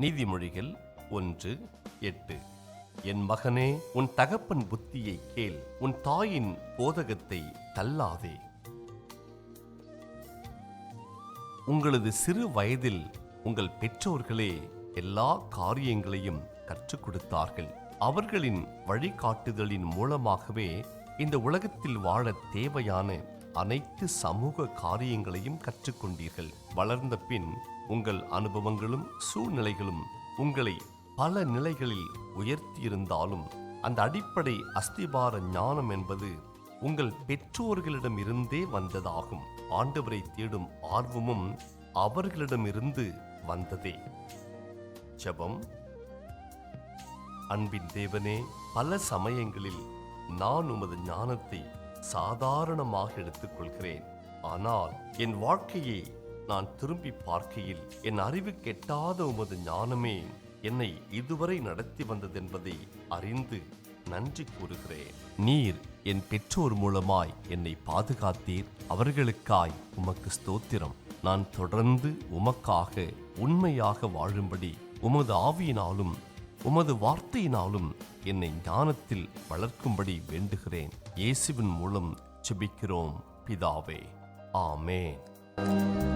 நீதிமொழிகள் 1:8. என் மகனே, உன் தகப்பன் புத்தியை கேள், உன் தாயின் போதகத்தை தள்ளாதே. உங்களது சிறு வயதில் உங்கள் பெற்றோர்களே எல்லா காரியங்களையும் கற்றுக் கொடுத்தார்கள். அவர்களின் வழிகாட்டுதலின் மூலமாகவே இந்த உலகத்தில் வாழ தேவையான அனைத்து சமூக காரியங்களையும் கற்றுக்கொண்டீர்கள். வளர்ந்த பின் உங்கள் அனுபவங்களும் சூழ்நிலைகளும் உங்களை பல நிலைகளில் உயர்த்தியிருந்தாலும் அந்த அடிப்படை அஸ்திபார ஞானம் என்பது உங்கள் பெற்றோர்களிடம் இருந்தே வந்ததாகும். ஆண்டவரை தேடும் ஆர்வமும் அவர்களிடமிருந்து வந்ததே. ஜெபம். அன்பின் தேவனே, பல சமயங்களில் நான் உமது ஞானத்தை சாதாரணமாக எடுத்துக்கொள்கிறேன். ஆனால் என் வாழ்க்கையை நான் திரும்பி பார்க்கையில் என் அறிவு கெட்டாத உமது ஞானமே என்னை இதுவரை நடத்தி வந்ததென்பதை அறிந்து நன்றி கூறுகிறேன். நீர் என் பெற்றோர் மூலமாய் என்னை பாதுகாத்தீர். அவர்களுக்காய் உமக்கு ஸ்தோத்திரம். நான் தொடர்ந்து உமக்காக உண்மையாக வாழும்படி உமது ஆவியினாலும் உமது வார்த்தையினாலும் என்னை ஞானத்தில் வளர்க்கும்படி வேண்டுகிறேன். இயேசுவின் மூலம் ஜெபிக்கிறோம் பிதாவே. ஆமென்.